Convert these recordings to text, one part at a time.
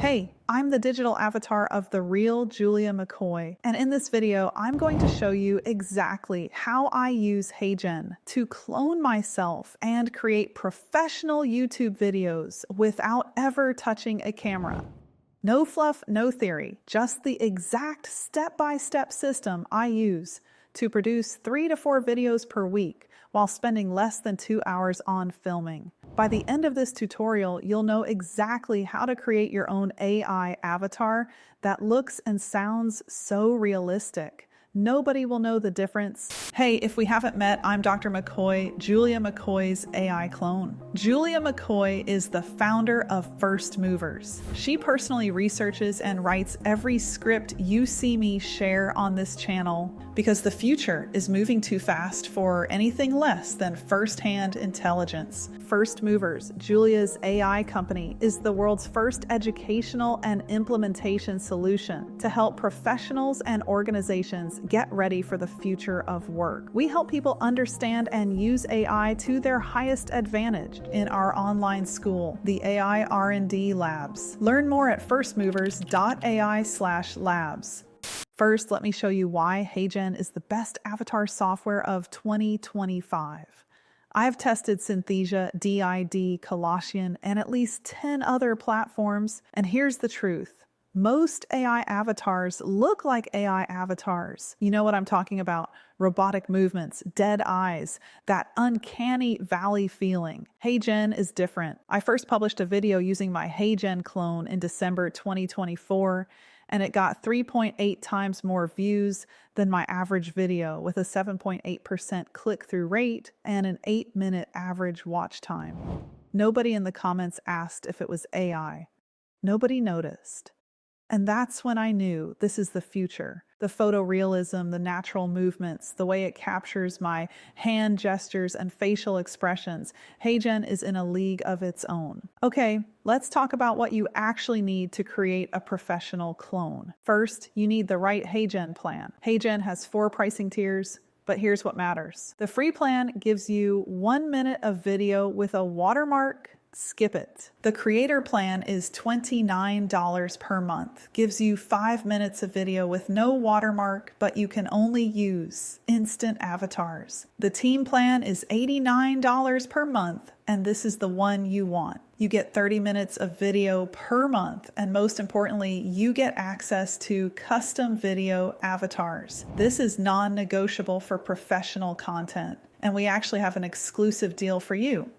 Hey, I'm the digital avatar of the real Julia McCoy, and in this video, I'm going to show you exactly how I use HeyGen to clone myself and create professional YouTube videos without ever touching a camera. No fluff, no theory, just the exact step-by-step system I use to produce 3 to 4 videos per week while spending less than 2 hours on filming. By the end of this tutorial, you'll know exactly how to create your own AI avatar that looks and sounds so realistic. Nobody will know the difference. Hey, if we haven't met, I'm Dr. McCoy, Julia McCoy's AI clone. Julia McCoy is the founder of First Movers. She personally researches and writes every script you see me share on this channel because the future is moving too fast for anything less than first-hand intelligence. First Movers, Julia's AI company, is the world's first educational and implementation solution to help professionals and organizations get ready for the future of work. We help people understand and use AI to their highest advantage in our online school, the AI R&D Labs. Learn more at firstmovers.ai/labs. First, let me show you why HeyGen is the best avatar software of 2025. I've tested Synthesia, DID, Colossian, and at least 10 other platforms, and here's the truth. Most AI avatars look like AI avatars. You know what I'm talking about. Robotic movements, dead eyes, that uncanny valley feeling. HeyGen is different. I first published a video using my HeyGen clone in December 2024, and it got 3.8 times more views than my average video with a 7.8% click-through rate and an 8-minute average watch time. Nobody in the comments asked if it was AI. Nobody noticed. And that's when I knew this is the future. The photorealism, the natural movements, the way it captures my hand gestures and facial expressions. HeyGen is in a league of its own. Okay, let's talk about what you actually need to create a professional clone. First, you need the right HeyGen plan. HeyGen has 4 pricing tiers. But here's what matters. The free plan gives you 1 minute of video with a watermark. Skip it. The creator plan is $29 per month. Gives you 5 minutes of video with no watermark, but you can only use instant avatars. The team plan is $89 per month, and this is the one you want. You get 30 minutes of video per month, and most importantly, you get access to custom video avatars. This is non-negotiable for professional content, and we actually have an exclusive deal for you.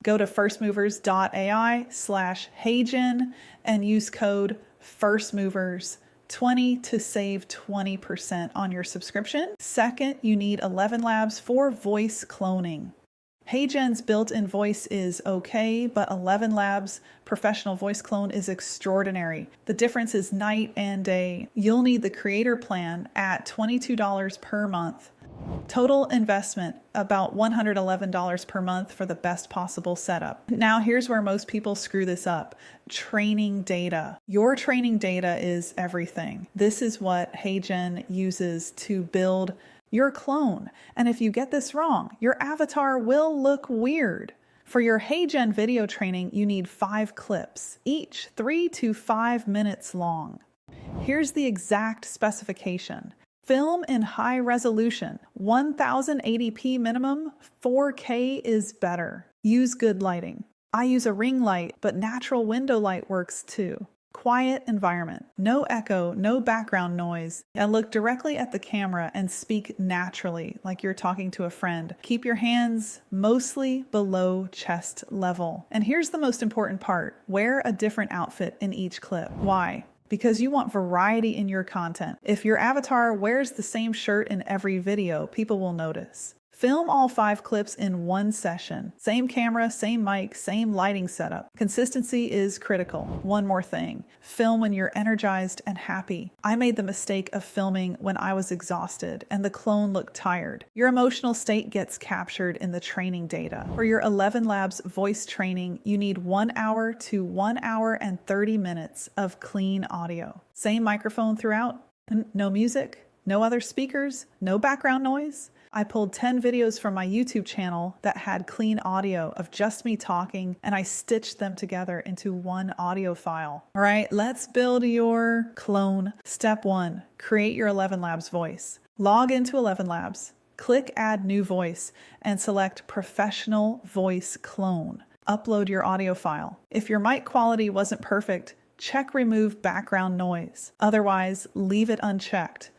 Go to firstmovers.ai/HeyGen and use code FIRSTMOVERS20 to save 20% on your subscription. Second, you need ElevenLabs for voice cloning. HeyGen's built-in voice is okay, but ElevenLabs' professional voice clone is extraordinary. The difference is night and day. You'll need the creator plan at $22 per month. Total investment, about $111 per month for the best possible setup. Now here's where most people screw this up. Training data. Your training data is everything. This is what HeyGen uses to build your clone. And if you get this wrong, your avatar will look weird. For your HeyGen video training, you need 5 clips, each 3 to 5 minutes long. Here's the exact specification. Film in high resolution, 1080p minimum, 4K is better. Use good lighting. I use a ring light, but natural window light works too. Quiet environment, no echo, no background noise, and look directly at the camera and speak naturally like you're talking to a friend. Keep your hands mostly below chest level. And here's the most important part. Wear a different outfit in each clip. Why? Because you want variety in your content. If your avatar wears the same shirt in every video, people will notice. Film all 5 clips in one session. Same camera, same mic, same lighting setup. Consistency is critical. One more thing. Film when you're energized and happy. I made the mistake of filming when I was exhausted and the clone looked tired. Your emotional state gets captured in the training data. For your ElevenLabs voice training, you need 1 hour to 1 hour and 30 minutes of clean audio. Same microphone throughout. No music, no other speakers, no background noise. I pulled 10 videos from my YouTube channel that had clean audio of just me talking, and I stitched them together into one audio file. All right, let's build your clone. Step 1, create your ElevenLabs voice. Log into ElevenLabs, click Add New Voice, and select Professional Voice Clone. Upload your audio file. If your mic quality wasn't perfect, check Remove Background Noise. Otherwise, leave it unchecked.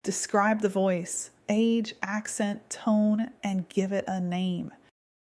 Describe the voice, age, accent, tone, and give it a name.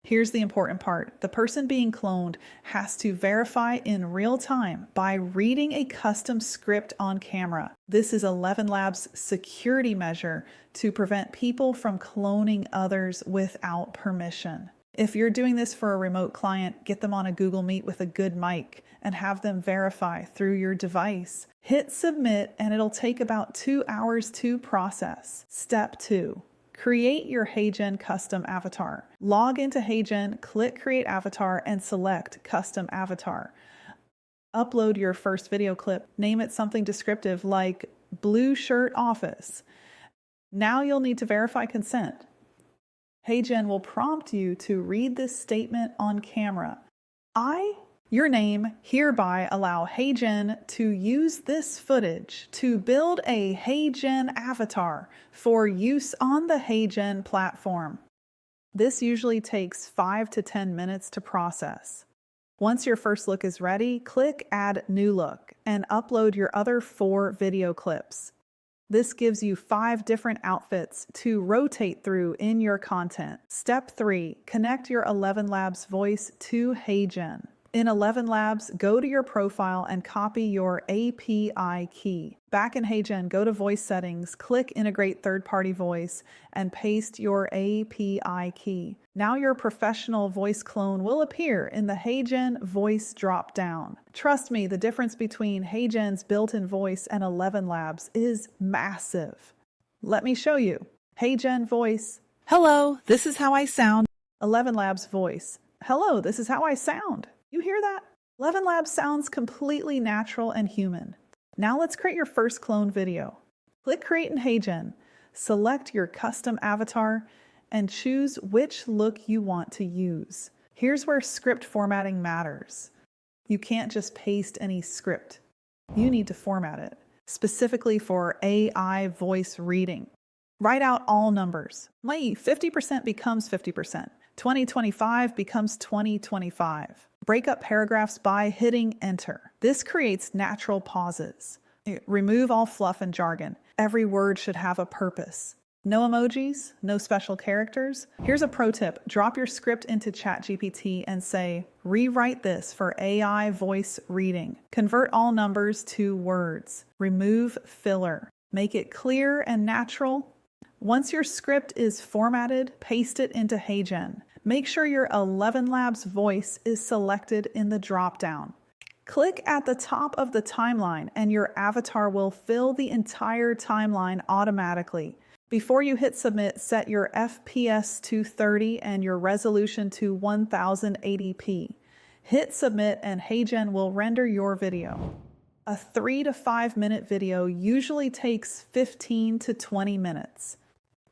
Here's the important part. The person being cloned has to verify in real time by reading a custom script on camera. This is ElevenLabs' security measure to prevent people from cloning others without permission. If you're doing this for a remote client, get them on a Google Meet with a good mic and have them verify through your device. Hit submit and it'll take about 2 hours to process. Step 2. Create your HeyGen custom avatar. Log into HeyGen, click Create Avatar, and select Custom Avatar. Upload your first video clip. Name it something descriptive like Blue Shirt Office. Now you'll need to verify consent. HeyGen will prompt you to read this statement on camera. Your name, hereby allow HeyGen to use this footage to build a HeyGen avatar for use on the HeyGen platform. This usually takes 5 to 10 minutes to process. Once your first look is ready, click Add New Look and upload your other 4 video clips. This gives you 5 different outfits to rotate through in your content. Step 3, connect your ElevenLabs voice to HeyGen. In ElevenLabs, go to your profile and copy your API key. Back in HeyGen, go to Voice Settings, click Integrate Third-Party Voice, and paste your API key. Now your professional voice clone will appear in the HeyGen Voice drop-down. Trust me, the difference between HeyGen's built-in voice and ElevenLabs is massive. Let me show you. HeyGen Voice. Hello, this is how I sound. ElevenLabs Voice. Hello, this is how I sound. You hear that? ElevenLabs sounds completely natural and human. Now let's create your first clone video. Click Create in HeyGen, select your custom avatar, and choose which look you want to use. Here's where script formatting matters. You can't just paste any script. You need to format it, specifically for AI voice reading. Write out all numbers. 50% becomes 50%. 2025 becomes 2025. Break up paragraphs by hitting enter. This creates natural pauses. Remove all fluff and jargon. Every word should have a purpose. No emojis, no special characters. Here's a pro tip. Drop your script into ChatGPT and say, rewrite this for AI voice reading. Convert all numbers to words. Remove filler. Make it clear and natural. Once your script is formatted, paste it into HeyGen. Make sure your ElevenLabs voice is selected in the drop-down. Click at the top of the timeline and your avatar will fill the entire timeline automatically. Before you hit submit, set your FPS to 30 and your resolution to 1080p. Hit submit and HeyGen will render your video. A 3 to 5 minute video usually takes 15 to 20 minutes.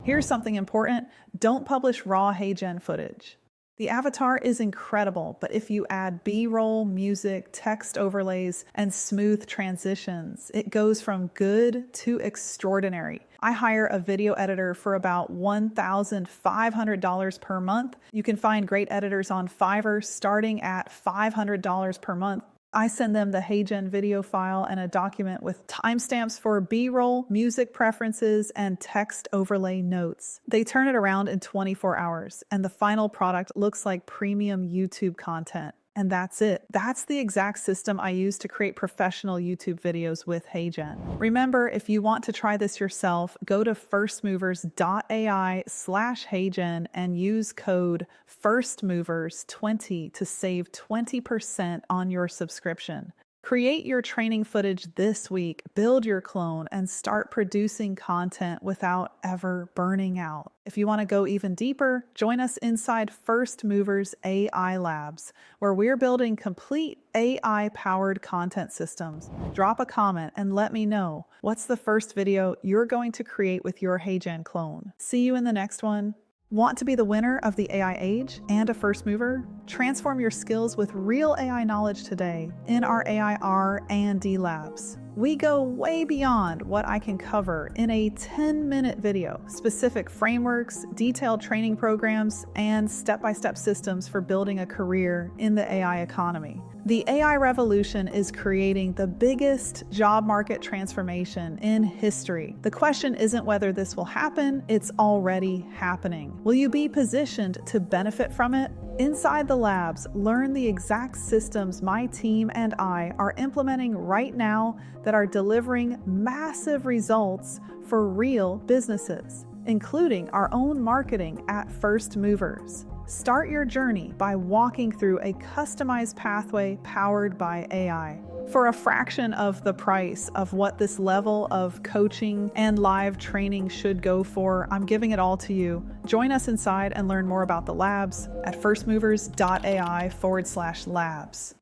Here's something important. Don't publish raw HeyGen footage. The avatar is incredible, but if you add B-roll, music, text overlays, and smooth transitions, it goes from good to extraordinary. I hire a video editor for about $1,500 per month. You can find great editors on Fiverr starting at $500 per month. I send them the HeyGen video file and a document with timestamps for B-roll, music preferences, and text overlay notes. They turn it around in 24 hours, and the final product looks like premium YouTube content. And that's it. That's the exact system I use to create professional YouTube videos with HeyGen. Remember, if you want to try this yourself, go to firstmovers.ai/HeyGen and use code FIRSTMOVERS20 to save 20% on your subscription. Create your training footage this week, build your clone, and start producing content without ever burning out. If you want to go even deeper, join us inside First Movers AI Labs, where we're building complete AI-powered content systems. Drop a comment and let me know what's the first video you're going to create with your HeyGen clone. See you in the next one. Want to be the winner of the AI age and a first mover? Transform your skills with real AI knowledge today in our AI R&D labs. We go way beyond what I can cover in a 10-minute video. Specific frameworks, detailed training programs, and step-by-step systems for building a career in the AI economy. The AI revolution is creating the biggest job market transformation in history. The question isn't whether this will happen, it's already happening. Will you be positioned to benefit from it? Inside the labs, learn the exact systems my team and I are implementing right now that are delivering massive results for real businesses, including our own marketing at First Movers. Start your journey by walking through a customized pathway powered by AI. For a fraction of the price of what this level of coaching and live training should go for, I'm giving it all to you. Join us inside and learn more about the labs at firstmovers.ai/labs.